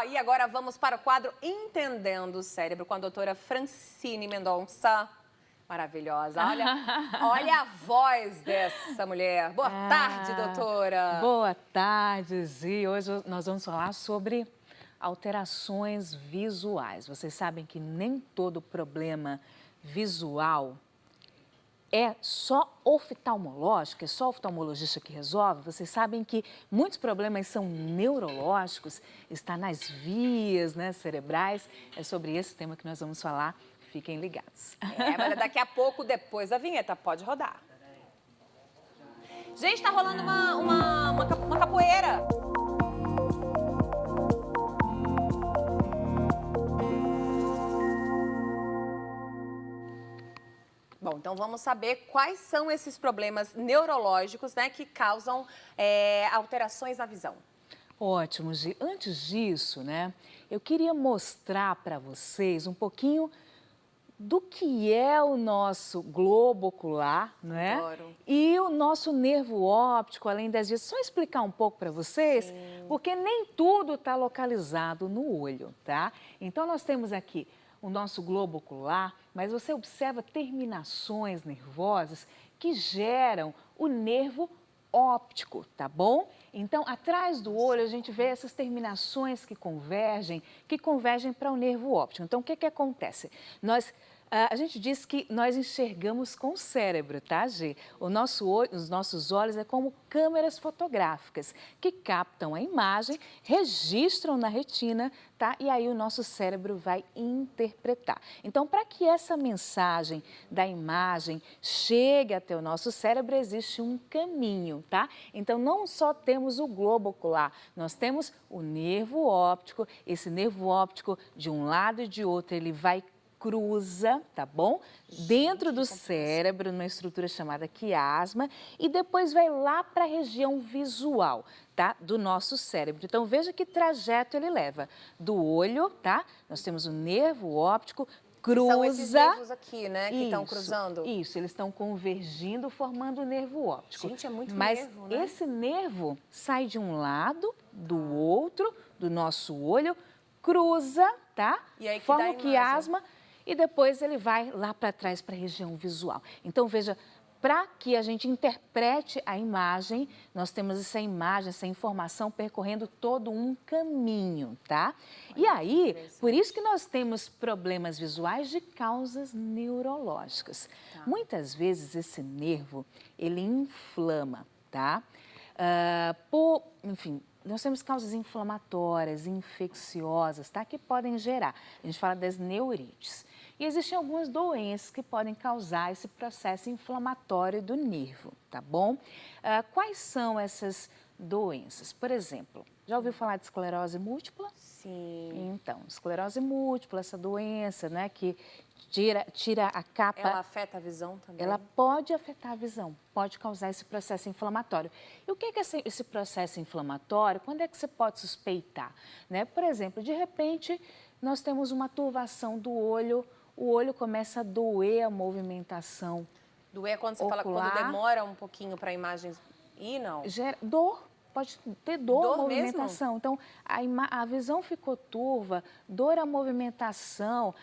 E agora vamos para o quadro Entendendo o Cérebro com a doutora Francine Mendonça. Maravilhosa. Olha a voz dessa mulher. Boa tarde, doutora. Boa tarde, Zi. Hoje nós vamos falar sobre alterações visuais. Vocês sabem que nem todo problema visual é só oftalmológico, é só o oftalmologista que resolve. Vocês sabem que muitos problemas são neurológicos, está nas vias, né, cerebrais. É sobre esse tema que nós vamos falar. Fiquem ligados. Mas daqui a pouco, depois da vinheta, pode rodar. Gente, tá rolando uma capoeira. Bom, então vamos saber quais são esses problemas neurológicos, né, que causam alterações na visão. Ótimo, Gi. Antes disso, né, eu queria mostrar para vocês um pouquinho do que é o nosso globo ocular, né? Adoro. E o nosso nervo óptico, além das vias. Só explicar um pouco para vocês, Sim. Porque nem tudo está localizado no olho, tá? Então, nós temos aqui o nosso globo ocular, mas você observa terminações nervosas que geram o nervo óptico, tá bom? Então, atrás do olho, a gente vê essas terminações que convergem para o nervo óptico. Então, o que acontece? A gente diz que nós enxergamos com o cérebro, tá, Gi? Os nossos olhos é como câmeras fotográficas que captam a imagem, registram na retina, tá? E aí o nosso cérebro vai interpretar. Então, para que essa mensagem da imagem chegue até o nosso cérebro, existe um caminho, tá? Então, não só temos o globo ocular, nós temos o nervo óptico. Esse nervo óptico, de um lado e de outro, ele vai cruza, tá bom? Dentro do cérebro, numa estrutura chamada quiasma, e depois vai lá para a região visual, tá? Do nosso cérebro. Então, veja que trajeto ele leva. Do olho, tá? Nós temos o nervo óptico, cruza... São esses nervos aqui, né, que estão cruzando? Isso, eles estão convergindo, formando o nervo óptico. Gente, é muito Mas nervo, né? esse nervo sai de um lado, do outro, do nosso olho, cruza, tá? E aí que forma dá a o quiasma. E depois ele vai lá para trás, para a região visual. Então, veja, para que a gente interprete a imagem, nós temos essa imagem, essa informação percorrendo todo um caminho, tá? E aí, por isso que nós temos problemas visuais de causas neurológicas. Tá. Muitas vezes esse nervo, ele inflama, tá? Enfim, nós temos causas inflamatórias, infecciosas, tá? Que podem gerar. A gente fala das neurites. E existem algumas doenças que podem causar esse processo inflamatório do nervo, tá bom? Quais são essas doenças? Por exemplo, já ouviu falar de esclerose múltipla? Sim. Então, esclerose múltipla, essa doença, né, que tira a capa... Ela afeta a visão também? Ela pode afetar a visão, pode causar esse processo inflamatório. E o que é esse processo inflamatório? Quando é que você pode suspeitar? Né? Por exemplo, de repente, nós temos uma turvação do olho, o olho começa a doer a movimentação. Doer quando você ocular. fala, quando demora um pouquinho para a imagem ir, não? Dor. Pode ter dor à movimentação. Mesmo? Então, a visão ficou turva, dor à movimentação.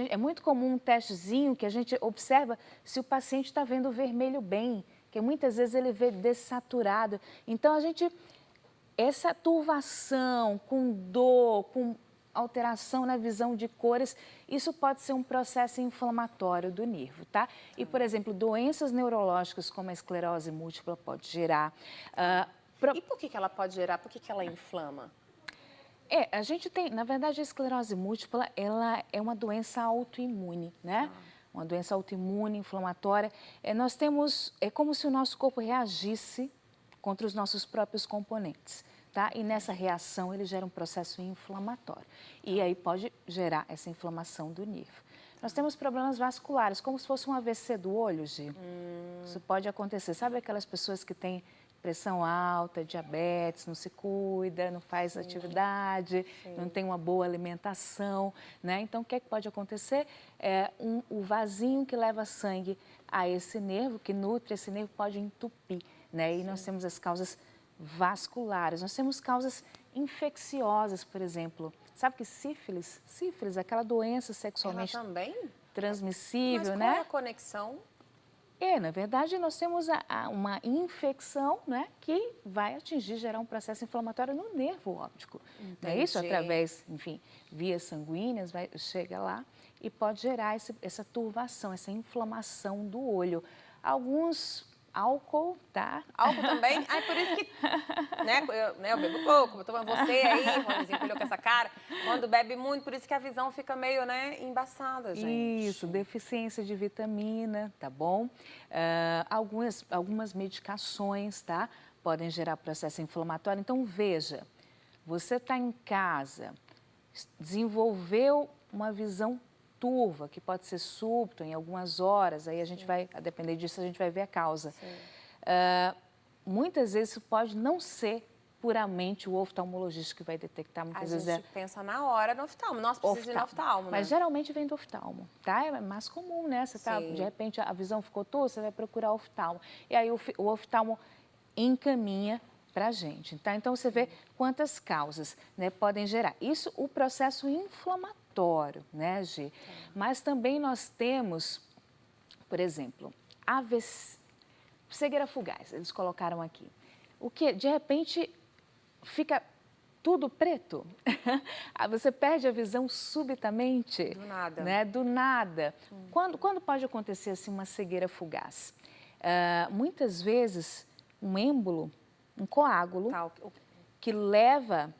É muito comum um testezinho que a gente observa se o paciente está vendo vermelho bem, porque muitas vezes ele vê dessaturado. Então, essa turvação com dor, com alteração na visão de cores, isso pode ser um processo inflamatório do nervo, tá? E, por exemplo, doenças neurológicas como a esclerose múltipla pode gerar... E por que ela pode gerar? Por que ela inflama? A gente tem, na verdade, a esclerose múltipla, ela é uma doença autoimune, né? Uma doença autoimune, inflamatória. Nós temos, é como se o nosso corpo reagisse contra os nossos próprios componentes, tá? E nessa reação ele gera um processo inflamatório. E aí pode gerar essa inflamação do nervo. Nós temos problemas vasculares, como se fosse um AVC do olho, Gi. Isso pode acontecer. Sabe aquelas pessoas que têm pressão alta, diabetes, não se cuida, não faz atividade, não tem uma boa alimentação, né? Então, o que é que pode acontecer? O vasinho que leva sangue a esse nervo, que nutre esse nervo, pode entupir, né? E nós temos as causas vasculares, nós temos causas infecciosas, por exemplo, Sabe que sífilis, aquela doença Ela sexualmente também? transmissível, Mas né? qual é a conexão? Na verdade, nós temos uma infecção, né, que vai atingir, gerar um processo inflamatório no nervo óptico. Não é isso? Entendi. Através, enfim, vias sanguíneas, chega lá e pode gerar essa turvação, essa inflamação do olho. Alguns álcool, tá? Álcool também? Ai, por isso que, eu bebo pouco, eu tomo você aí, Ronizinho, colheu com essa cara. Quando bebe muito, por isso que a visão fica meio, né, embaçada, gente. Isso, deficiência de vitamina, tá bom? Algumas medicações, tá? Podem gerar processo inflamatório. Então, veja, você está em casa, desenvolveu uma visão turva, que pode ser súbito em algumas horas, aí a gente vai, a depender disso, a gente vai ver a causa. Muitas vezes isso pode não ser puramente o oftalmologista que vai detectar, muitas vezes A gente pensa na hora no oftalmo. Nós precisamos ir no oftalmo, né? Mas geralmente vem do oftalmo, tá? É mais comum, né? Você tá, de repente a visão ficou turva, você vai procurar o oftalmo. E aí o oftalmo encaminha para a gente, tá? Então você vê quantas causas, né, podem gerar. Isso, o processo inflamatório, né, Gi? Mas também nós temos, por exemplo, AVC, cegueira fugaz, eles colocaram aqui. O que, de repente, fica tudo preto. Você perde a visão subitamente. Do nada. Né? Do nada. Quando pode acontecer assim, uma cegueira fugaz? Muitas vezes, um êmbolo, um coágulo, que leva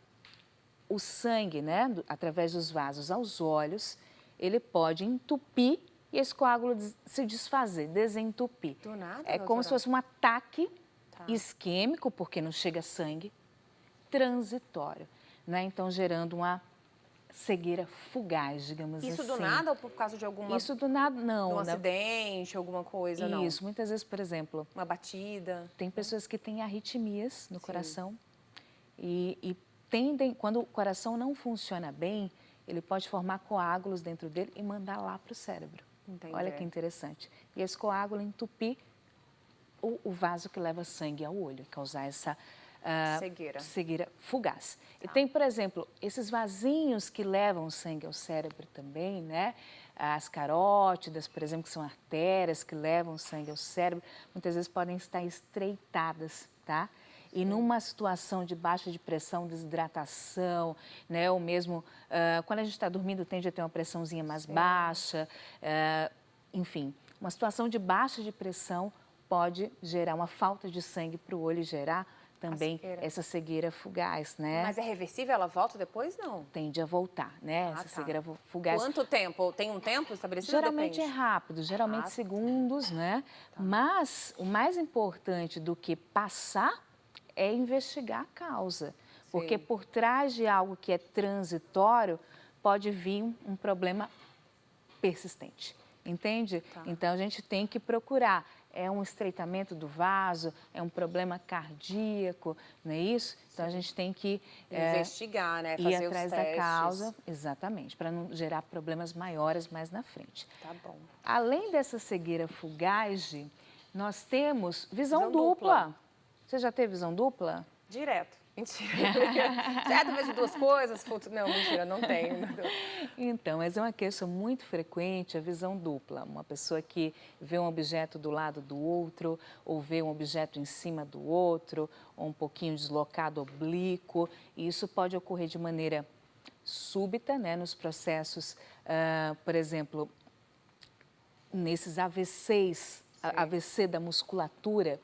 o sangue, né, através dos vasos aos olhos, ele pode entupir e esse coágulo se desfazer, desentupir. Do nada, É como se fosse um ataque isquêmico, porque não chega sangue, transitório, né? Então, gerando uma cegueira fugaz, digamos assim. Isso do nada ou por causa de alguma... Isso do nada, não. Um acidente, alguma coisa, não? Isso, muitas vezes, por exemplo... Uma batida. Tem pessoas que têm arritmias no coração e tendem, quando o coração não funciona bem, ele pode formar coágulos dentro dele e mandar lá para o cérebro. Entendi. Olha que interessante. E esse coágulo entupir o vaso que leva sangue ao olho, causar essa cegueira fugaz. E tem, por exemplo, esses vasinhos que levam sangue ao cérebro também, né? As carótidas, por exemplo, que são artérias que levam sangue ao cérebro, muitas vezes podem estar estreitadas, tá? E numa situação de baixa de pressão, desidratação, né? Ou mesmo quando a gente está dormindo, tende a ter uma pressãozinha mais baixa, enfim, uma situação de baixa de pressão pode gerar uma falta de sangue para o olho e gerar também essa cegueira fugaz, né? Mas é reversível? Ela volta depois, não? Tende a voltar, né? Essa cegueira fugaz. Quanto tempo? Tem um tempo estabelecido? Geralmente é rápido, geralmente segundos, né? Mas o mais importante do que passar é investigar a causa. Porque por trás de algo que é transitório, pode vir um problema persistente, entende? Então, a gente tem que procurar. É um estreitamento do vaso, é um problema cardíaco, não é isso? Então, a gente tem que investigar, né? Ir atrás da causa, exatamente, para não gerar problemas maiores mais na frente. Tá bom. Além dessa cegueira fugaz, nós temos visão dupla. Você já teve visão dupla? Direto. Mentira. Já talvez de duas coisas? Não, mentira, não tenho. Então, mas é uma queixa muito frequente a visão dupla. Uma pessoa que vê um objeto do lado do outro, ou vê um objeto em cima do outro, ou um pouquinho deslocado, oblíquo. E isso pode ocorrer de maneira súbita, né, nos processos, por exemplo, nesses AVCs, AVC da musculatura,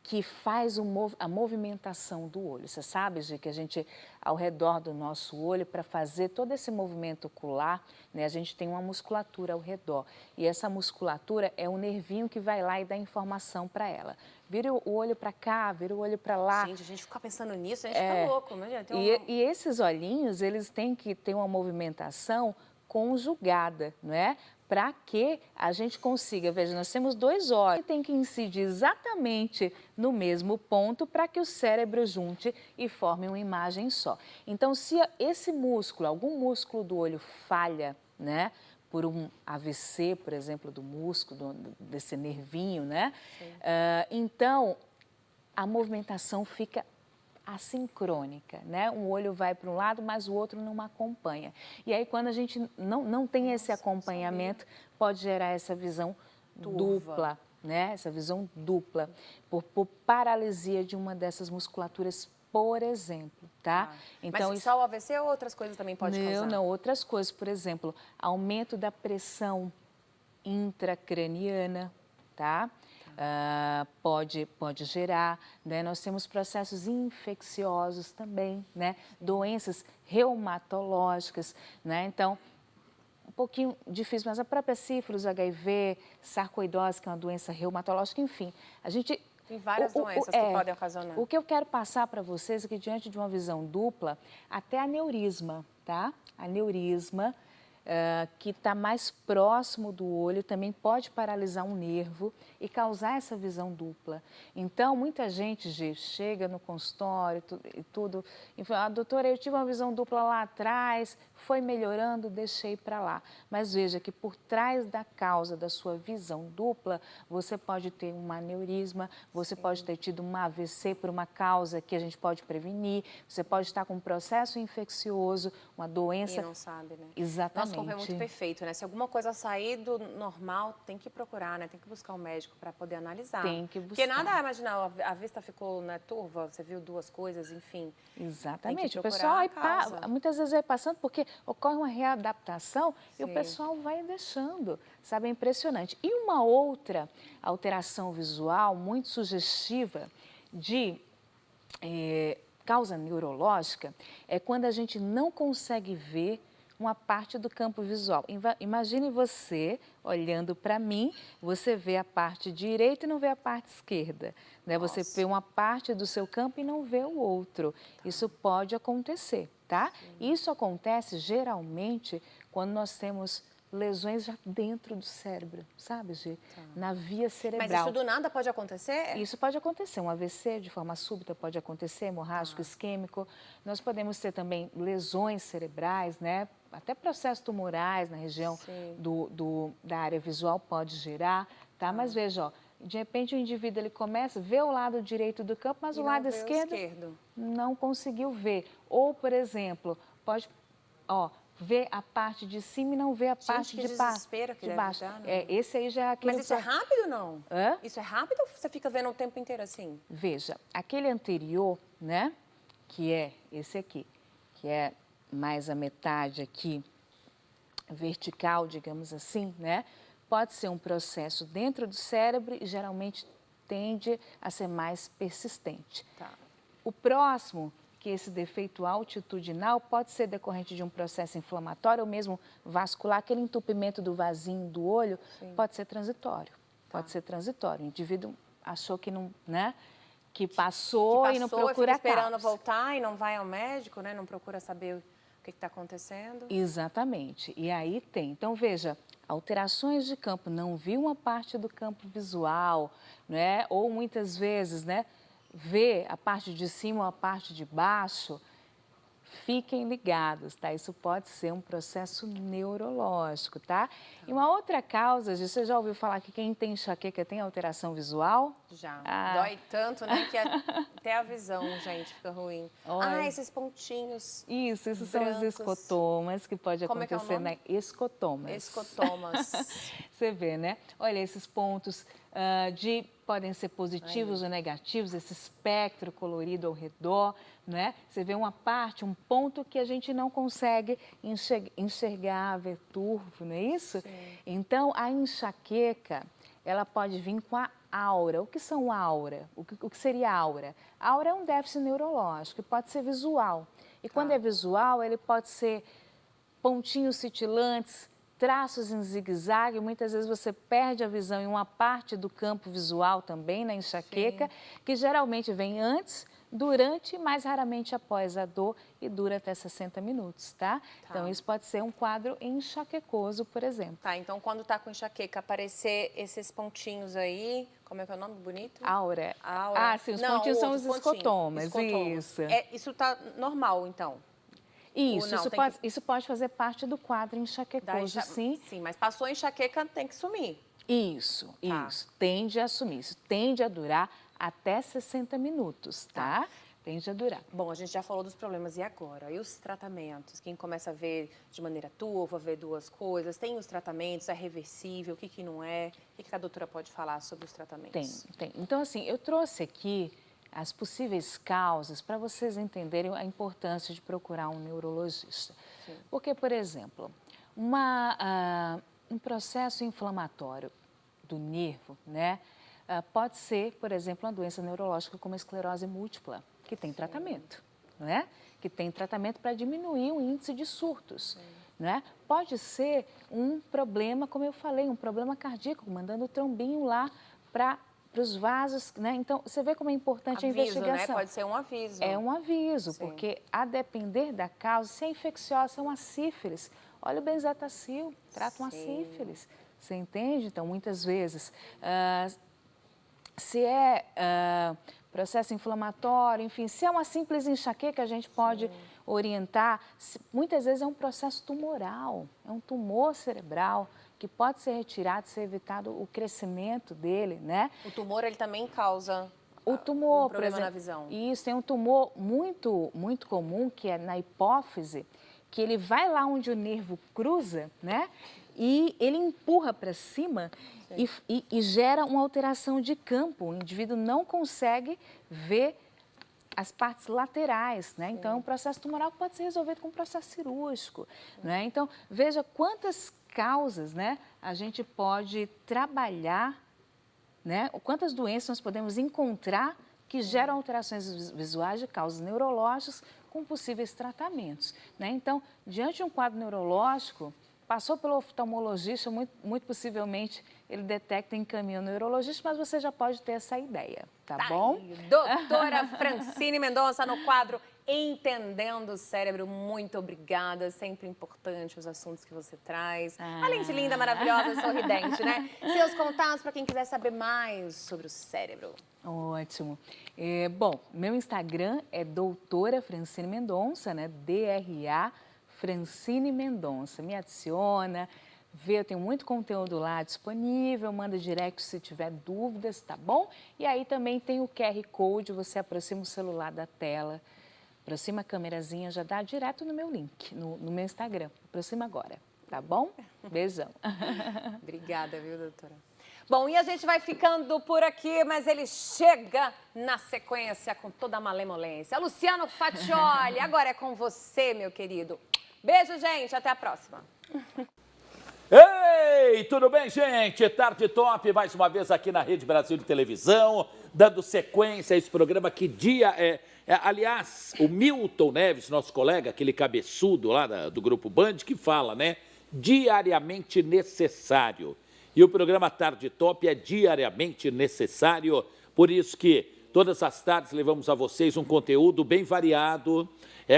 que faz a movimentação do olho. Você sabe, Gi, que a gente, ao redor do nosso olho, para fazer todo esse movimento ocular, né, a gente tem uma musculatura ao redor. E essa musculatura é o nervinho que vai lá e dá informação para ela. Vira o olho para cá, vira o olho para lá. Gente, a gente fica pensando nisso, a gente fica louco, né? E esses olhinhos, eles têm que ter uma movimentação conjugada, não é? Para que a gente consiga, veja, nós temos dois olhos, tem que incidir exatamente no mesmo ponto para que o cérebro junte e forme uma imagem só. Então, se esse músculo, algum músculo do olho falha, né, por um AVC, por exemplo, do músculo, desse nervinho, né, então a movimentação fica assincrônica, né? Um olho vai para um lado, mas o outro não acompanha. E aí, quando a gente não tem esse acompanhamento, pode gerar essa visão dupla, né? Essa visão dupla, por paralisia de uma dessas musculaturas, por exemplo, tá? Então, mas só o AVC ou outras coisas também pode causar? Não, outras coisas, por exemplo, aumento da pressão intracraniana, tá? Pode gerar, né? Nós temos processos infecciosos também, né? Doenças reumatológicas, né? Então, um pouquinho difícil, mas a própria sífilis, HIV, sarcoidose, que é uma doença reumatológica, enfim, a gente... Tem várias doenças que podem ocasionar. O que eu quero passar para vocês é que, diante de uma visão dupla, até aneurisma, tá? Aneurisma, que está mais próximo do olho, também pode paralisar um nervo e causar essa visão dupla. Então, muita gente chega no consultório e tudo e fala, doutora, eu tive uma visão dupla lá atrás, foi melhorando, deixei para lá. Mas veja que por trás da causa da sua visão dupla, você pode ter um aneurisma, você pode ter tido um AVC por uma causa que a gente pode prevenir, você pode estar com um processo infeccioso, uma doença... E não sabe, né? Exatamente. Nosso corpo é muito perfeito, né? Se alguma coisa sair do normal, tem que procurar, né? Tem que buscar um médico para poder analisar. Tem que buscar. Porque nada, imaginar, a vista ficou, né, turva, você viu duas coisas, enfim. Exatamente. O pessoal aí muitas vezes vai passando porque ocorre uma readaptação e o pessoal vai deixando, sabe? É impressionante. E uma outra alteração visual muito sugestiva de causa neurológica é quando a gente não consegue ver uma parte do campo visual. Imagine você olhando para mim, você vê a parte direita e não vê a parte esquerda, né? Você vê uma parte do seu campo e não vê o outro. Isso pode acontecer, tá? Isso acontece geralmente quando nós temos lesões já dentro do cérebro, sabe, Gi? Na via cerebral. Mas isso do nada pode acontecer? Isso pode acontecer. Um AVC de forma súbita pode acontecer, hemorrágico, isquêmico. Nós podemos ter também lesões cerebrais, né? Até processos tumorais na região da área visual pode gerar, tá? Mas veja, ó, de repente o indivíduo ele começa a ver o lado direito do campo, mas o lado esquerdo não conseguiu ver. Ou, por exemplo, pode, ver a parte de cima e não ver a parte de baixo. De baixo. Esse aí já é aquele... Mas isso é rápido ou não? Hã? Isso é rápido ou você fica vendo o tempo inteiro assim? Veja, aquele anterior, né, que é esse aqui, que é mais a metade aqui, vertical, digamos assim, né, pode ser um processo dentro do cérebro e geralmente tende a ser mais persistente. O próximo, que esse defeito altitudinal pode ser decorrente de um processo inflamatório ou mesmo vascular, aquele entupimento do vasinho do olho, pode ser transitório. Pode ser transitório. O indivíduo achou que não, né? Que passou e não procura fica esperando voltar e não vai ao médico, né? Não procura saber o que está acontecendo. Exatamente. E aí tem. Então, veja, alterações de campo, não viu uma parte do campo visual, né? Ou muitas vezes, né? Ver a parte de cima ou a parte de baixo, fiquem ligados, tá? Isso pode ser um processo neurológico, tá? E uma outra causa, você já ouviu falar que quem tem enxaqueca tem alteração visual? Já. Dói tanto, né, que até a visão, gente, fica ruim. Esses pontinhos Isso brancos. São os escotomas que pode acontecer, né? Escotomas. Escotomas. Você vê, né? Olha, esses pontos podem ser positivos ou negativos, esse espectro colorido ao redor, né? Você vê uma parte, um ponto que a gente não consegue enxergar, ver turvo, não é isso? Sim. Então, a enxaqueca, ela pode vir com a aura. O que são aura? O que seria aura? A aura é um déficit neurológico, pode ser visual. E quando é visual, ele pode ser pontinhos cintilantes, traços em zigue-zague, muitas vezes você perde a visão em uma parte do campo visual também, na enxaqueca, que geralmente vem antes, durante e mais raramente após a dor e dura até 60 minutos, tá? Então, isso pode ser um quadro enxaquecoso, por exemplo. Então quando tá com enxaqueca, aparecer esses pontinhos aí, como é que é o nome bonito? Aura. Aura. Sim, os pontinhos são os escotomas, isso. Isso tá normal, então? Isso pode fazer parte do quadro enxaquecoso, sim. Sim, mas passou a enxaqueca, tem que sumir. Isso. Tende a sumir. Isso tende a durar até 60 minutos, tá? tende a durar. Bom, a gente já falou dos problemas, e agora? E os tratamentos? Quem começa a ver de maneira turva, vê duas coisas, tem os tratamentos, é reversível, o que não é? O que a doutora pode falar sobre os tratamentos? Tem. Então, assim, eu trouxe aqui as possíveis causas para vocês entenderem a importância de procurar um neurologista. Sim. Porque, por exemplo, um processo inflamatório do nervo, né, pode ser, por exemplo, uma doença neurológica como a esclerose múltipla, que tem tratamento, né? Que tem tratamento para diminuir o índice de surtos. Né? Pode ser um problema, como eu falei, um problema cardíaco, mandando o trombinho lá para os vasos, né? Então, você vê como é importante a investigação. Né? Pode ser um aviso. É um aviso, Sim. porque a depender da causa, se é infecciosa, é uma sífilis. Olha o benzetacil, trata uma sífilis. Você entende? Então, muitas vezes, se é processo inflamatório, enfim, se é uma simples enxaqueca, a gente pode orientar. Muitas vezes é um processo tumoral, é um tumor cerebral que pode ser retirado, ser evitado o crescimento dele, né? O tumor, ele também causa o tumor, um problema na visão. Isso, tem um tumor muito comum, que é na hipófise, que ele vai lá onde o nervo cruza, né? E ele empurra para cima e gera uma alteração de campo. O indivíduo não consegue ver as partes laterais, né? Então, é um processo tumoral que pode ser resolvido com um processo cirúrgico, né? Então, veja quantas causas, né, a gente pode trabalhar, né? Quantas doenças nós podemos encontrar que geram alterações visuais de causas neurológicas com possíveis tratamentos, né? Então, diante de um quadro neurológico, passou pelo oftalmologista, muito possivelmente ele detecta e encaminha o neurologista, mas você já pode ter essa ideia, tá bom? Aí, doutora Francine Mendonça no quadro Entendendo o Cérebro. Muito obrigada, sempre importante os assuntos que você traz. Além de linda, maravilhosa, sorridente, né? Seus contatos para quem quiser saber mais sobre o cérebro. Ótimo. Bom, meu Instagram é doutora Francine Mendonça, né? DRA Francine Mendonça. Me adiciona, vê, eu tenho muito conteúdo lá disponível, manda direct se tiver dúvidas, tá bom? E aí também tem o QR Code, você aproxima o celular da tela, aproxima a câmerazinha, já dá direto no meu link, no meu Instagram. Aproxima agora, tá bom? Beijão. Obrigada, viu, doutora? Bom, e a gente vai ficando por aqui, mas ele chega na sequência com toda a malemolência. Luciano Faccioli, agora é com você, meu querido. Beijo, gente. Até a próxima. Ei, tudo bem, gente? Tarde Top, mais uma vez aqui na Rede Brasil de Televisão, dando sequência a esse programa. Que dia é? Aliás, o Milton Neves, nosso colega, aquele cabeçudo lá do Grupo Band, que fala, né? Diariamente necessário. E o programa Tarde Top é diariamente necessário, por isso que todas as tardes levamos a vocês um conteúdo bem variado,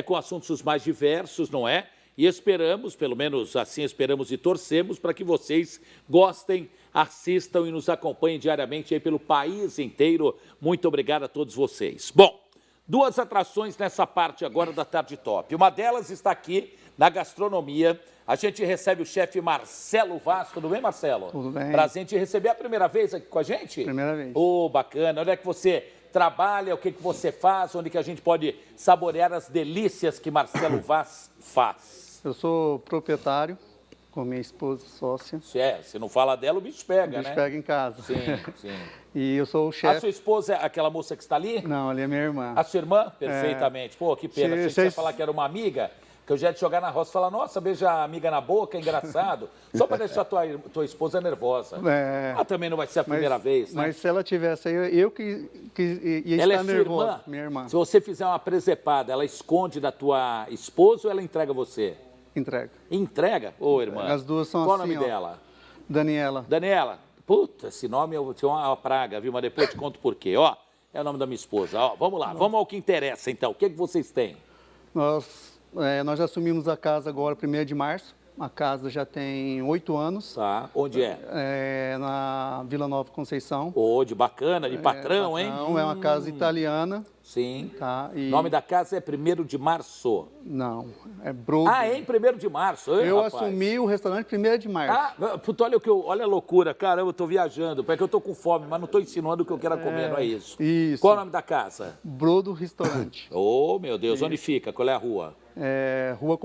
com assuntos os mais diversos, não é? E esperamos, pelo menos assim esperamos e torcemos, para que vocês gostem, assistam e nos acompanhem diariamente aí pelo país inteiro. Muito obrigado a todos vocês. Bom, duas atrações nessa parte agora da Tarde Top. Uma delas está aqui na gastronomia. A gente recebe o chefe Marcelo Vaz. Tudo bem, Marcelo? Tudo bem. Prazer em te receber a primeira vez aqui com a gente? Primeira vez. Bacana. Onde é que você trabalha, o que você faz, onde que a gente pode saborear as delícias que Marcelo Vaz faz? Eu sou proprietário, com minha esposa sócia. Se não fala dela, o bicho pega, né? O bicho pega em casa. Sim, sim. E eu sou o chefe. A sua esposa é aquela moça que está ali? Não, ali é minha irmã. A sua irmã? Perfeitamente. Pô, que pena. Achei que você ia falar que era uma amiga, que eu já ia te jogar na roça e falar, nossa, beija a amiga na boca, engraçado. Só para deixar tua esposa nervosa. Ela também não vai ser a primeira vez, né? Mas se ela tivesse aí, eu que ia ela estar nervosa. Irmã? Minha irmã. Se você fizer uma presepada, ela esconde da tua esposa ou ela entrega você? Entrega. Entrega? Ô, irmã. As duas são Qual assim, o nome ó. dela? Daniela. Daniela. Puta, esse nome eu tinha uma praga, viu? Mas depois eu te conto por quê. Ó, é o nome da minha esposa. Ó, vamos lá, vamos ao que interessa, então. O que vocês têm? Nós assumimos a casa agora, 1º de março. A casa já tem 8 anos. Tá, onde é? É na Vila Nova Conceição. De bacana, de patrão, hein? É uma casa italiana. Sim. Tá? O nome da casa é 1º de Março. Não, é Brodo. Ah, é em 1º de Março. Ei, Eu rapaz. assumi o restaurante 1º de março. Ah, puta, olha a loucura, caramba, eu tô viajando. Porque eu tô com fome, mas não tô insinuando o que eu quero comer, não é isso? Isso. Qual é o nome da casa? Brodo Restaurante. Oh, meu Deus, onde fica? Qual é a rua? Rua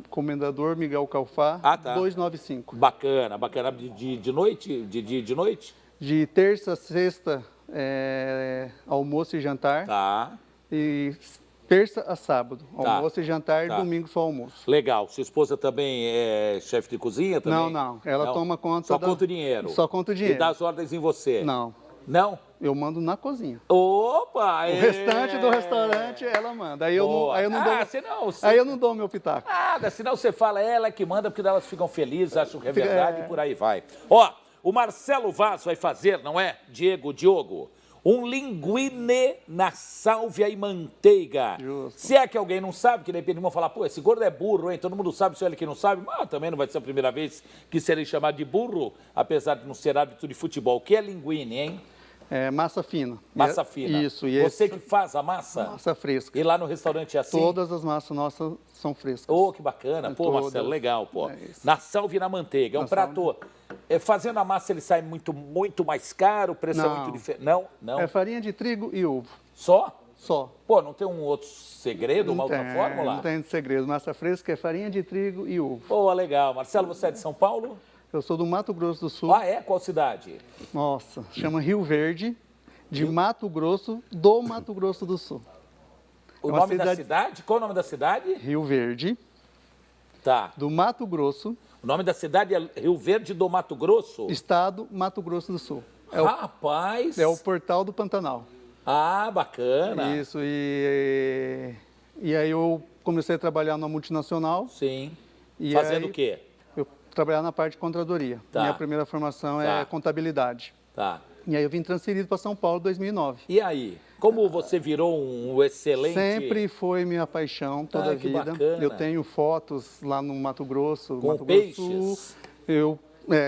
Comendador Miguel Calfá, Ah, tá. 295. Bacana, bacana. De noite? De noite? De terça a sexta, almoço e jantar. Tá. E terça a sábado, Tá. almoço e jantar, Tá. e domingo só almoço. Legal. Sua esposa também é chefe de cozinha também? Não. Ela toma conta Só conta o dinheiro? Só conta o dinheiro. E dá as ordens em você? Não. Não? Eu mando na cozinha. Opa! O restante do restaurante ela manda. Aí eu não, aí eu não dou. Senão, Aí eu não dou meu pitaco. Nada, senão você fala, ela que manda, porque elas ficam felizes, acham que é verdade e por aí vai. Ó, o Marcelo Vaz vai fazer, não é, Diogo? Um linguine na sálvia e manteiga. Justo. Se é que alguém não sabe, que de repente vão falar, pô, esse gordo é burro, hein? Todo mundo sabe, só ele que não sabe. Mas também não vai ser a primeira vez que serei chamado de burro, apesar de não ser árbitro de futebol. O que é linguine, hein? É massa fina. Massa fina. Isso. E Você que faz a massa? massa fresca. E lá no restaurante é assim? Todas as massas nossas são frescas. Oh, que bacana. Pô, Todas. Marcelo, legal, pô. É isso. Na sálvia e na manteiga. É um Na prato... fazendo a massa, ele sai muito mais caro, o preço é Não. muito diferente. Não? É farinha de trigo e ovo. Só? Só. Pô, não tem um outro segredo, uma outra tem, fórmula? Não tem segredo. Massa fresca é farinha de trigo e ovo. Pô, legal. Marcelo, você é de São Paulo? Eu sou do Mato Grosso do Sul. Ah, é? Qual cidade? Nossa, chama Rio Verde, de Mato Grosso, do Mato Grosso do Sul. O É uma nome da cidade? Qual o nome da cidade? Rio Verde, Tá. do Mato Grosso, O nome da cidade é Rio Verde do Mato Grosso? estado Mato Grosso do Sul. Rapaz! É o Portal do Pantanal. Ah, bacana. Isso, e aí eu comecei a trabalhar numa multinacional. Sim. E Fazendo aí- o quê? Eu trabalhava na parte de contadoria. Tá. Minha primeira formação Tá. é contabilidade. Tá. E aí eu vim transferido para São Paulo em 2009. E aí? Como você virou um excelente... Sempre foi minha paixão toda a que vida. bacana. Eu tenho fotos lá no Mato Grosso, Com Mato Grosso do peixes? Sul.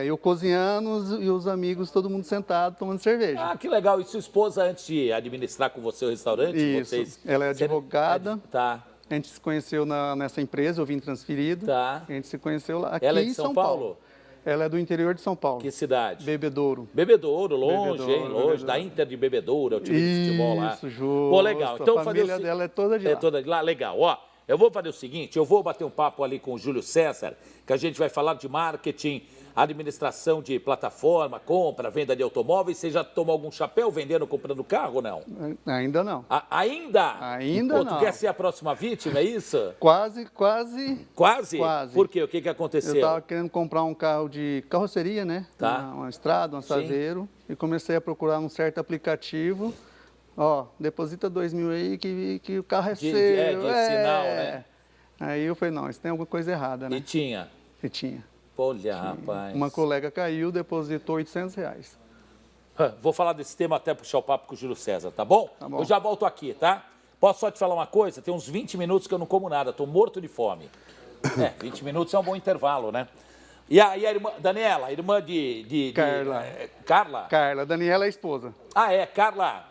Eu cozinhando e os amigos, todo mundo sentado, tomando cerveja. Ah, que legal. E sua esposa, antes de administrar com você o restaurante? Isso. Vocês... Ela é advogada. Tá. A gente se conheceu nessa empresa, eu vim transferido. Tá. A gente se conheceu lá aqui Ela é de em São Paulo? Ela é do interior de São Paulo. Que cidade? Bebedouro. Bebedouro, longe, Bebedouro, hein? Longe, Bebedouro. da Inter de Bebedouro, é o time de futebol lá. Isso, justo. Pô, legal. Então, a família dela é toda de lá. É toda de lá, legal. Ó, eu vou fazer o seguinte, eu vou bater um papo ali com o Júlio César, que a gente vai falar de marketing, administração de plataforma, compra, venda de automóveis. Você já tomou algum chapéu vendendo, comprando carro ou não? Ainda não. Ainda? Ainda Pô, não. Tu quer ser a próxima vítima, é isso? Quase. Quase? Quase. Por quê? O que Eu aconteceu? estava querendo comprar um carro de carroceria, né? Tá. Uma estrada, um saveiro. E comecei a procurar um certo aplicativo. Ó, deposita 2.000 aí que o carro é seu. de sinal, né? Aí eu falei, não, isso tem alguma coisa errada, né? E tinha? E tinha. Olha, rapaz. Uma colega caiu, depositou R$800. Vou falar desse tema até puxar o papo com o Júlio César, tá bom? Tá bom. Eu já volto aqui, tá? Posso só te falar uma coisa? Tem uns 20 minutos que eu não como nada, tô morto de fome. 20 minutos é um bom intervalo, né? E a irmã, Daniela, a irmã de Carla. Carla? Carla, Daniela é a esposa. Ah, é, Carla.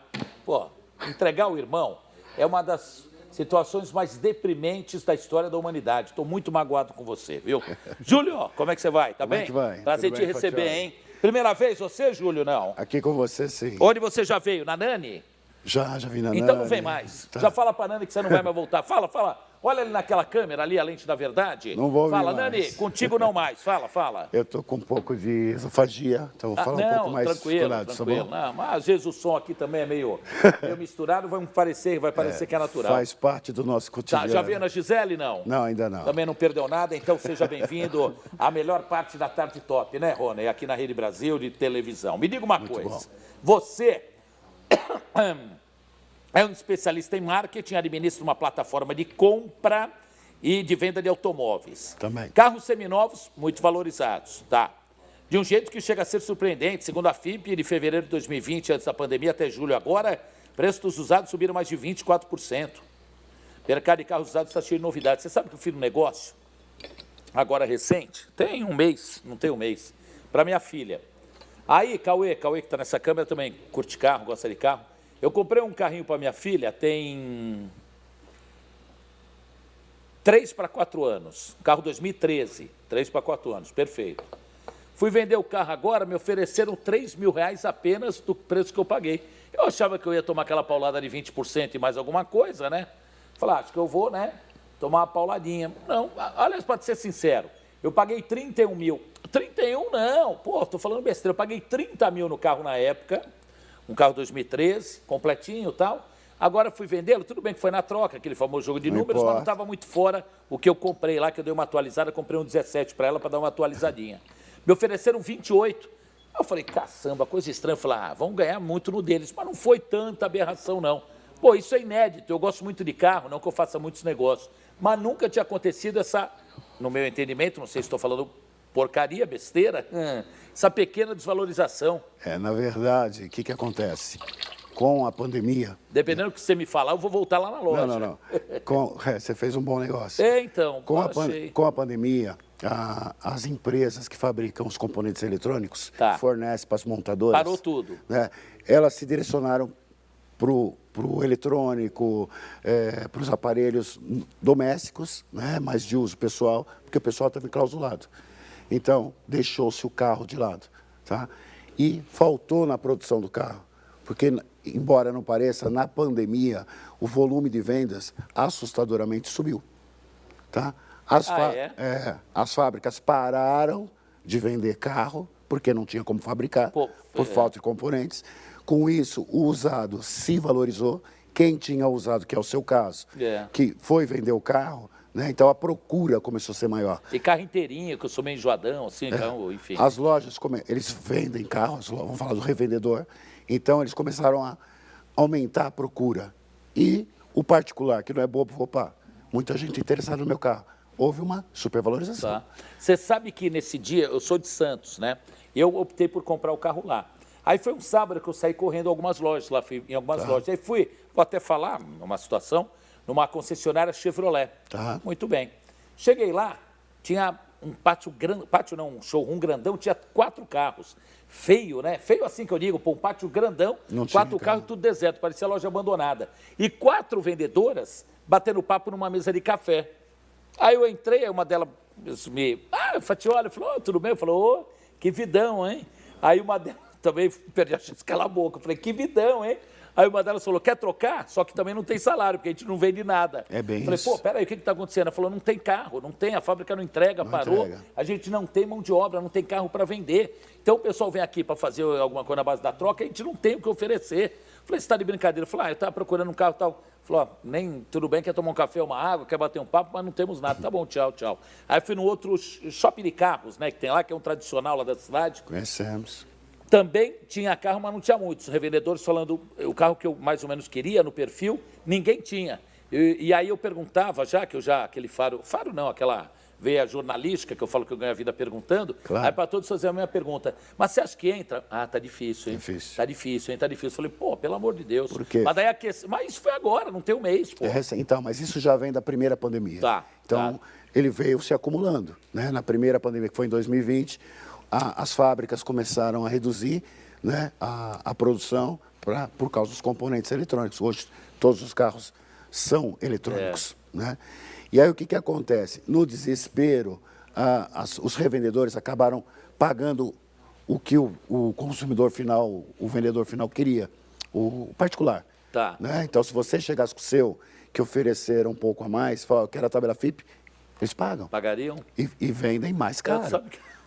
Pô, entregar o irmão é uma das situações mais deprimentes da história da humanidade. Estou muito magoado com você, viu? Júlio, como é que você vai? Tá Como é bem? que vai? Prazer Tudo te bem, receber, Fatioli? hein? Primeira vez você, Júlio, não? Aqui com você, sim. Onde você já veio? Na Nani? Já vi na Então não Nani. vem mais. Tá. Já fala pra Nani que você não vai mais voltar. Fala. Olha ali naquela câmera ali, a lente da verdade. Não vou vir Fala, mais. Nani, contigo não mais. Fala. Eu tô com um pouco de esofagia, então vou falar um pouco mais tranquilo. tá bom? Não, mas às vezes o som aqui também é meio misturado, vai parecer que é natural. Faz parte do nosso Tá, cotidiano. já veio na Gisele, não? Não, ainda não. Também não perdeu nada, então seja bem-vindo à melhor parte da tarde top, né, Rony? Aqui na Rede Brasil de televisão. Me diga uma coisa. bom. Você é um especialista em marketing, administra uma plataforma de compra e de venda de automóveis. Também. Carros seminovos, muito valorizados, tá? De um jeito que chega a ser surpreendente. Segundo a FIP, de fevereiro de 2020, antes da pandemia, até julho agora, preços dos usados subiram mais de 24%. O mercado de carros usados está cheio de novidades. Você sabe que eu fiz um negócio, agora recente, tem um mês, não tem um mês, para minha filha. Aí, Cauê que está nessa câmera também curte carro, gosta de carro. Eu comprei um carrinho para minha filha, tem 3 para 4 anos. Um carro 2013, 3 para 4 anos, perfeito. Fui vender o carro agora, me ofereceram R$3.000 apenas do preço que eu paguei. Eu achava que eu ia tomar aquela paulada de 20% e mais alguma coisa, né? Falei, acho que eu vou, né, tomar uma pauladinha. Não, olha, para ser sincero, eu paguei 31 mil. 31 não, pô, tô falando besteira. Eu paguei 30 mil no carro na época, um carro 2013, completinho e tal. Agora fui vendê-lo, tudo bem que foi na troca, aquele famoso jogo de números, mas não estava muito fora o que eu comprei lá, que eu dei uma atualizada, comprei um 17 para ela para dar uma atualizadinha. Me ofereceram 28. Eu falei, caçamba, coisa estranha. Eu falei, vamos ganhar muito no deles, mas não foi tanta aberração, não. Pô, isso é inédito, eu gosto muito de carro, não que eu faça muitos negócios, mas nunca tinha acontecido essa, no meu entendimento, não sei se estou falando porcaria, besteira, essa pequena desvalorização. Na verdade, o que acontece? Com a pandemia... Dependendo do que você me falar, eu vou voltar lá na loja. Não. Você fez um bom negócio. Então, com a pandemia, as empresas que fabricam os componentes eletrônicos, fornecem para as montadoras... Parou tudo. Né, elas se direcionaram para o eletrônico, para os aparelhos domésticos, né, mais de uso pessoal, porque o pessoal estava enclausulado. Então, deixou-se o carro de lado, tá? E faltou na produção do carro, porque, embora não pareça, na pandemia, o volume de vendas assustadoramente subiu, tá? As fábricas pararam de vender carro, porque não tinha como fabricar, por falta de componentes. Com isso, o usado se valorizou. Quem tinha usado, que é o seu caso, que foi vender o carro, né? Então a procura começou a ser maior. E carro inteirinho, que eu sou meio enjoadão, assim, então, enfim. As lojas, eles vendem carros, vamos falar do revendedor, então eles começaram a aumentar a procura. E o particular, que não é bobo, muita gente interessada no meu carro. Houve uma supervalorização. Você sabe que nesse dia, eu sou de Santos, né? Eu optei por comprar o carro lá. Aí foi um sábado que eu saí correndo em algumas lojas, lá fui em algumas lojas. Aí fui, vou até falar, numa situação, numa concessionária Chevrolet. Muito bem. Cheguei lá, tinha um pátio grande, um showroom grandão, tinha 4 carros. Feio, né? Feio assim que eu digo, um pátio grandão, 4 carros, tudo deserto, parecia loja abandonada. E 4 vendedoras batendo papo numa mesa de café. Aí eu entrei, uma delas me fatiou, falou, tudo bem? Eu falei, que vidão, hein? Aí uma delas também perdi a chance de calar a boca. Eu falei, que vidão, hein? Aí uma delas falou, quer trocar? Só que também não tem salário, porque a gente não vende nada. É bem falei, isso. peraí, o que está acontecendo? Ela falou, não tem carro, não tem, a fábrica não entrega, parou. A gente não tem mão de obra, não tem carro para vender. Então o pessoal vem aqui para fazer alguma coisa na base da troca, a gente não tem o que oferecer. Falei, você está de brincadeira? Eu falei, eu estava procurando um carro e tal. Falou, nem tudo bem, quer tomar um café, uma água, quer bater um papo, mas não temos nada. Tá bom, tchau. Aí fui no outro shopping de carros, né, que tem lá, que é um tradicional lá da cidade. Conhecemos. Também tinha carro, mas não tinha muitos. Revendedores falando o carro que eu mais ou menos queria no perfil, ninguém tinha. E aí eu perguntava, aquele faro não, aquela veia jornalística, que eu falo que eu ganho a vida perguntando, aí para todos fazer a mesma pergunta. Mas você acha que entra? Tá difícil, hein? Tá difícil. Eu falei, pelo amor de Deus. Por quê? Mas daí mas isso foi agora, não tem um mês, pô. Então, mas isso já vem da primeira pandemia. Então, ele veio se acumulando, né? Na primeira pandemia, que foi em 2020, as fábricas começaram a reduzir, né, a produção por causa dos componentes eletrônicos. Hoje, todos os carros são eletrônicos, né? E aí, o que acontece? No desespero, os revendedores acabaram pagando o que o consumidor final, o vendedor final queria, o particular. Né? Então, se você chegasse com o seu, que ofereceram um pouco a mais, fala, eu quero a tabela FIP, eles pagam. Pagariam? E vendem mais caro.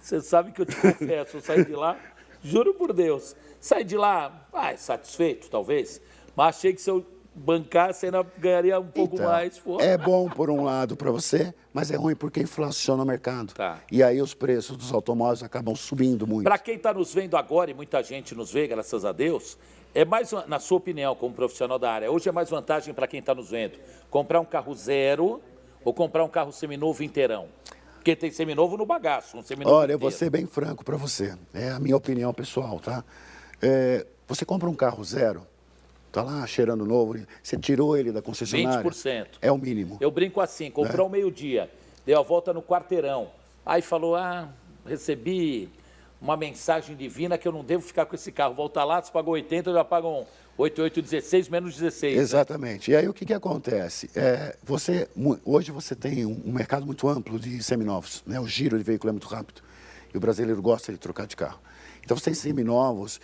Você sabe que eu te confesso, eu saí de lá, juro por Deus, saí de lá, satisfeito talvez, mas achei que se eu bancasse ainda ganharia um pouco mais. É bom por um lado para você, mas é ruim porque inflaciona o mercado. E aí os preços dos automóveis acabam subindo muito. Para quem está nos vendo agora, e muita gente nos vê, graças a Deus, é mais, na sua opinião, como profissional da área, hoje é mais vantagem para quem está nos vendo, comprar um carro zero ou comprar um carro seminovo inteirão? Porque tem seminovo no bagaço, um seminovo Olha, inteiro. eu vou ser bem franco para você, é a minha opinião pessoal, tá? Você compra um carro zero, tá lá cheirando novo, você tirou ele da concessionária. 20%. É o mínimo. Eu brinco assim, comprou ao meio-dia, deu a volta no quarteirão, aí falou, recebi uma mensagem divina que eu não devo ficar com esse carro. Volta lá, você pagou 80, eu já pago um 8816 menos 16. Exatamente. Né? E aí o que acontece? Hoje você tem um mercado muito amplo de seminovos, né? O giro de veículo é muito rápido e o brasileiro gosta de trocar de carro. Então você tem seminovos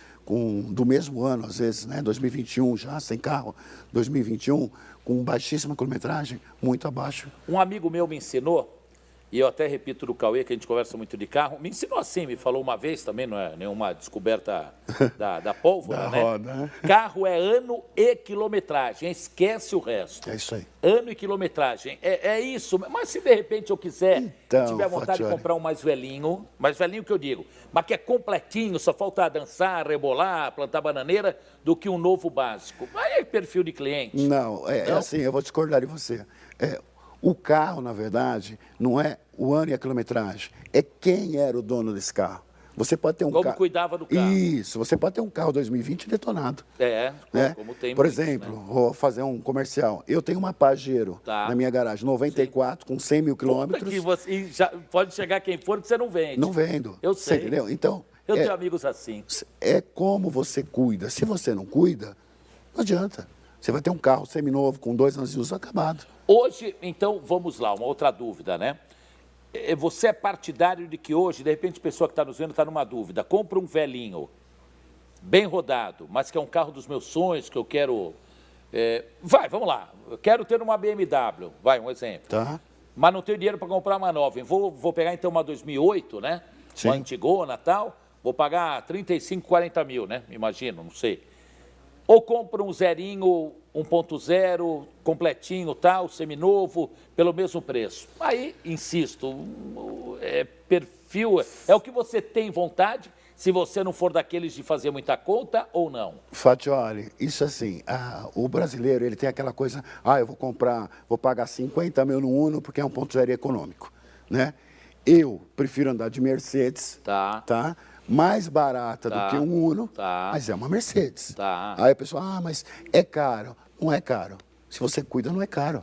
do mesmo ano, às vezes, né? 2021 já, sem carro, 2021, com baixíssima quilometragem, muito abaixo. Um amigo meu me ensinou, e eu até repito do Cauê, que a gente conversa muito de carro, me ensinou assim, me falou uma vez, também não é nenhuma descoberta da pólvora, Da né? roda, né? Carro é ano e quilometragem, esquece o resto. É isso aí. Ano e quilometragem, é isso. Mas se de repente eu quiser, Então, tiver vontade Fatioli, de comprar um mais velhinho que eu digo, mas que é completinho, só falta dançar, rebolar, plantar bananeira, do que um novo básico. Aí é perfil de cliente. Não, é assim, eu vou discordar de você. O carro, na verdade, não é o ano e a quilometragem, é quem era o dono desse carro. Você pode ter um Como carro... cuidava do carro. Isso, você pode ter um carro 2020 detonado. Né? Como tem Por muitos, exemplo, né? vou fazer um comercial. Eu tenho uma Pajero na minha garagem, 94, com 100 mil quilômetros. E já pode chegar quem for que você não vende. Não vendo. Eu Você sei. entendeu? Então, Eu tenho amigos assim. é como você cuida. Se você não cuida, não adianta. Você vai ter um carro seminovo com 2 anos de uso acabado. Hoje, então, vamos lá, uma outra dúvida, né? Você é partidário de que hoje, de repente, a pessoa que está nos vendo está numa dúvida, compra um velhinho, bem rodado, mas que é um carro dos meus sonhos, que eu quero... vamos lá, eu quero ter uma BMW, um exemplo. Tá. Mas não tenho dinheiro para comprar uma nova. Vou pegar, então, uma 2008, né? Sim. Uma antigona e tal, vou pagar 35, 40 mil, né? Imagino, não sei. Ou compra um zerinho 1.0, completinho, tal, seminovo, pelo mesmo preço. Aí, insisto, perfil, é o que você tem vontade, se você não for daqueles de fazer muita conta ou não. Fatioli, isso assim, o brasileiro, ele tem aquela coisa, eu vou pagar 50 mil no Uno porque é 1.0 econômico, né? Eu prefiro andar de Mercedes, tá? Mais barata do que um Uno, mas é uma Mercedes. Aí a pessoa, mas é caro. Não é caro. Se você cuida, não é caro.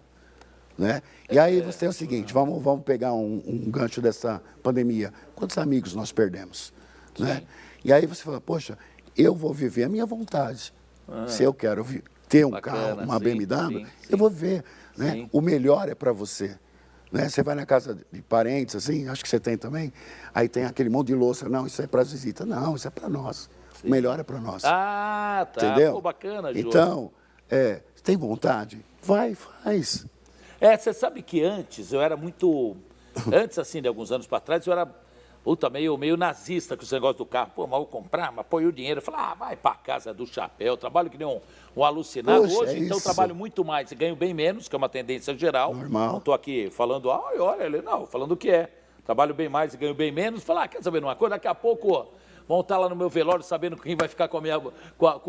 Né? E aí você tem o seguinte, vamos pegar um gancho dessa pandemia. Quantos amigos nós perdemos? Né? E aí você fala, poxa, eu vou viver a minha vontade. Se eu quero ter um carro, uma BMW, eu vou ver. Né? O melhor é para você. Né? Você vai na casa de parentes, assim, acho que você tem também, aí tem aquele monte de louça, não, isso é para as visitas. Não, isso é para nós. O melhor é para nós. Tá. Entendeu? Pô, bacana, Jô. Então, tem vontade? Vai, faz. Você sabe que antes, eu era muito... Antes, assim, de alguns anos para trás, eu era meio nazista com esse negócio do carro. Pô, mas vou comprar, mas põe o dinheiro. Eu falei, vai para casa do chapéu, trabalho que nem um alucinado. Poxa, hoje, então, trabalho muito mais e ganho bem menos, que é uma tendência geral. Normal. Não estou aqui falando, olha, não, falando o que é. Trabalho bem mais e ganho bem menos. Falar, quer saber de uma coisa? Daqui a pouco vão estar lá no meu velório sabendo quem vai ficar com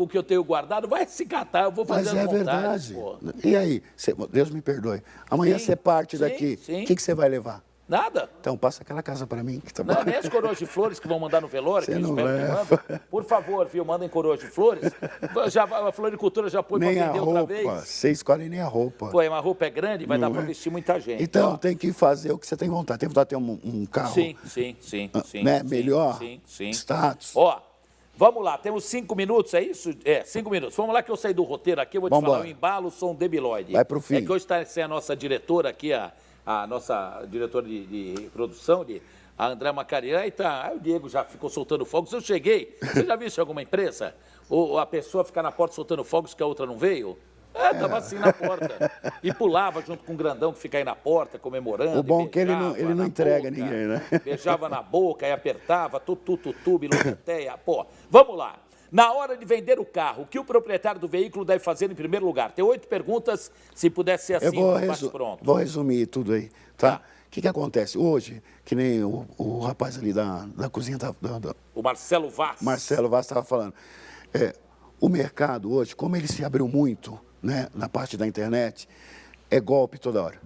o que eu tenho guardado. Vai se catar, eu vou fazer Mas as vontades, verdade. pô. E aí, Deus me perdoe. Amanhã você parte daqui, o que você vai levar? Nada. Então passa aquela casa para mim. Que tá Não bom. é nem as coroas de flores que vão mandar no velório, Você que não espero que leva. mandem. Por favor, viu, mandem coroas de flores. A floricultura já põe para Nem a vender outra roupa, vez. você escolhe nem a roupa. Pô, uma roupa é grande, vai dar para vestir muita gente. Então, Ó. tem que fazer o que você tem vontade. Tem vontade de ter um carro Sim. né? Melhor, Sim. status. Ó, vamos lá, temos 5 minutos, é isso? 5 minutos. Vamos lá que eu saí do roteiro aqui, eu vou te falar, o embalo, sou um debilóide. Vai pro fim. É que hoje está sem a nossa diretora aqui, a nossa diretora de produção, a André Macari. Aí o Diego já ficou soltando fogos. Eu cheguei, você já viu isso em alguma empresa? Ou a pessoa ficar na porta soltando fogos que a outra não veio? Tava assim na porta. E pulava junto com um grandão que fica aí na porta, comemorando. O bom é que ele não entrega ninguém, né? Beijava na boca e apertava, biloteteia. Pô, vamos lá. Na hora de vender o carro, o que o proprietário do veículo deve fazer em primeiro lugar? Tem 8 perguntas, se pudesse ser assim, bate-pronto. Vou resumir tudo aí, tá? O que acontece? Hoje, que nem o rapaz ali da cozinha... O Marcelo Vaz. Marcelo Vaz estava falando. O mercado hoje, como ele se abriu muito, né, na parte da internet, é golpe toda hora.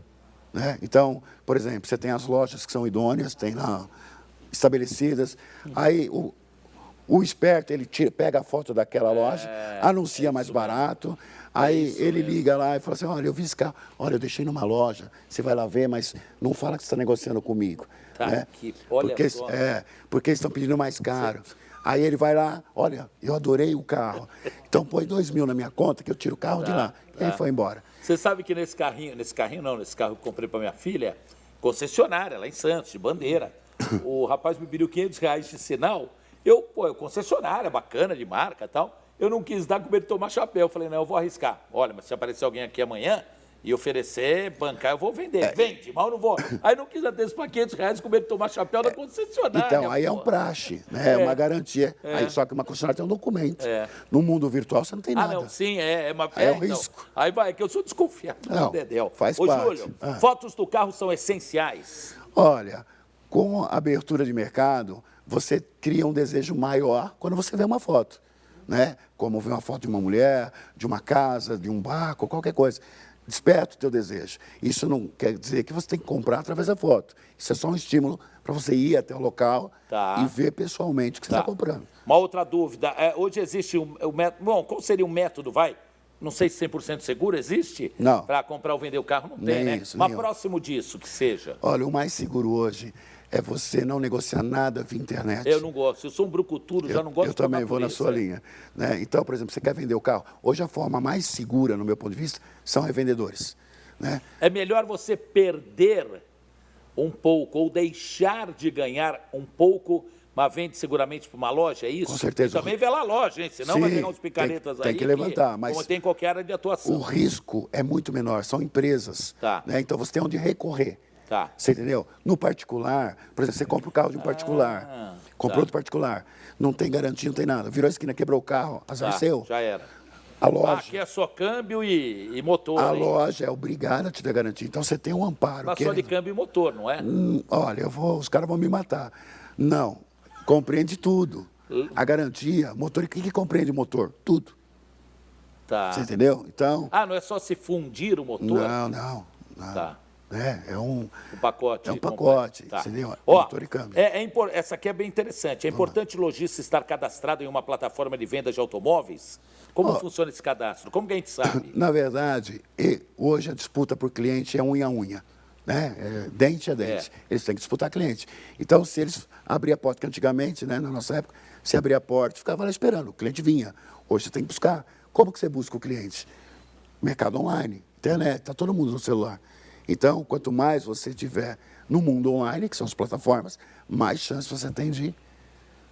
Né? Então, por exemplo, você tem as lojas que são idôneas, tem lá estabelecidas, aí o esperto, ele pega a foto daquela loja, anuncia mais barato, Aí ele liga lá e fala assim, olha, eu vi esse carro, olha, eu deixei numa loja, você vai lá ver, mas não fala que você está negociando comigo. Tá, né? olha porque, só. porque eles estão pedindo mais caro. Aí ele vai lá, olha, eu adorei o carro, então põe 2.000 na minha conta que eu tiro o carro de lá. E aí foi embora. Você sabe que nesse carro que eu comprei para minha filha, concessionária, lá em Santos, de bandeira. O rapaz me pediu R$500 de sinal. Eu concessionária, bacana, de marca e tal. Eu não quis dar com medo de tomar chapéu. Eu falei, não, eu vou arriscar. Olha, mas se aparecer alguém aqui amanhã e oferecer, bancar, eu vou vender. Vende, mas eu não vou. Aí não quis antecipar R$500 com medo de tomar chapéu da concessionária. Então, aí é um praxe, né? É uma garantia. Aí, só que uma concessionária tem um documento. No mundo virtual você não tem nada. Ah, não, sim, é um então, risco. Aí vai, é que eu sou desconfiado. Não, Dedéu. faz Ô, parte. Júlio, fotos do carro são essenciais. Olha, com a abertura de mercado, você cria um desejo maior quando você vê uma foto, né? Como ver uma foto de uma mulher, de uma casa, de um barco, qualquer coisa. Desperta o teu desejo. Isso não quer dizer que você tem que comprar através da foto. Isso é só um estímulo para você ir até o local e ver pessoalmente o que você está comprando. Uma outra dúvida. Hoje existe um método... Bom, qual seria o método, Não sei se 100% seguro existe? Não. Para comprar ou vender o carro? Não tem, Nem né? isso, Mas nenhum. próximo disso, que seja. Olha, o mais seguro hoje é você não negociar nada via internet. Eu não gosto. Eu sou um brucuturo, já não gosto Eu de tomar também vou na polícia. sua linha. Né? Então, por exemplo, você quer vender o carro. Hoje a forma mais segura, no meu ponto de vista, são revendedores. Né? É melhor você perder um pouco ou deixar de ganhar um pouco, mas vende seguramente para uma loja, é isso? Com certeza. E também vê lá a loja, hein? Senão vai Sim, pegar uns picaretas aí. tem que levantar, mas como tem em qualquer área de atuação. o risco é muito menor, são empresas. Tá. Né? Então você tem onde recorrer. Tá. Você entendeu? No particular, por exemplo, você compra o carro de um particular, comprou outro particular, não tem garantia, não tem nada. Virou a esquina, quebrou o carro, azar seu. Já era. A loja, Aqui é só câmbio e motor. a hein? loja é obrigada a te dar garantia. Então você tem um amparo. Mas só de câmbio e motor, não é? Olha, os caras vão me matar. Não, compreende tudo. A garantia, motor, o que compreende motor? Tudo. Tá. Você entendeu? Então. Não é só se fundir o motor? Não. Tá. É um pacote. É um pacote, Tá. entendeu? Ó, Motor e câmbio. essa aqui é bem interessante. É importante o lojista estar cadastrado em uma plataforma de venda de automóveis? Como funciona esse cadastro? Como que a gente sabe? Na verdade, hoje a disputa por cliente é unha a unha. Né? É dente a dente. Eles têm que disputar cliente. Então, se eles abrirem a porta, que antigamente, né, na nossa época, se abria a porta, ficava lá esperando, o cliente vinha. Hoje você tem que buscar. Como que você busca o cliente? Mercado online, internet, está todo mundo no celular. Então, quanto mais você tiver no mundo online, que são as plataformas, mais chance você tem de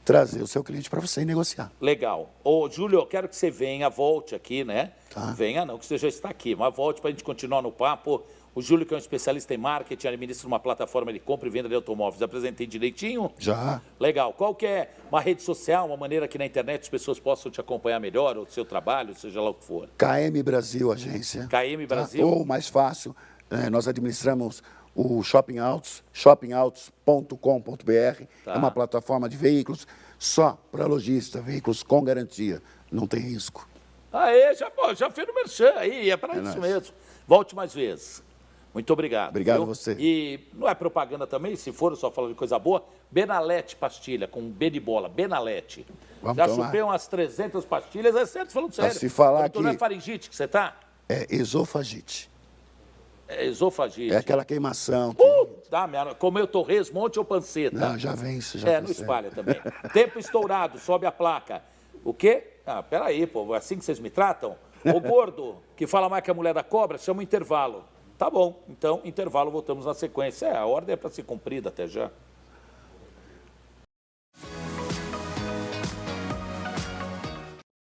trazer o seu cliente para você e negociar. Legal. Ô, Júlio, eu quero que você venha, volte aqui, né? Tá. Venha não, que você já está aqui, mas volte para a gente continuar no papo. O Júlio, que é um especialista em marketing, administra uma plataforma de compra e venda de automóveis. Apresentei direitinho? Já. Legal. Qual que é uma rede social, uma maneira que na internet as pessoas possam te acompanhar melhor, ou do seu trabalho, seja lá o que for? KM Brasil Agência. KM Brasil? Ou, mais fácil, nós administramos o Shopping Autos, shoppingautos.com.br. É uma plataforma de veículos só para lojista, veículos com garantia, não tem risco. Aê, já fez o merchan aí, é para isso mesmo. Volte mais vezes. Muito obrigado. Obrigado a você. E não é propaganda também, se for, só falando de coisa boa, Benalete pastilha, com B de bola, Benalete. Vamos já tomar. chupei umas 300 pastilhas, é certo, falando sério. se falar Doutor, não é que- faringite que você tá? É esofagite. É esofagite. É aquela queimação. Comeu torresmo ontem ou panceta? Não, já vem isso. Já Não foi certo. espalha também. Tempo estourado, sobe a placa. O quê? Peraí, pô, assim que vocês me tratam? O gordo, que fala mais que a mulher da cobra, chama o intervalo. Tá bom, então, intervalo, voltamos na sequência. A ordem é para ser cumprida até já.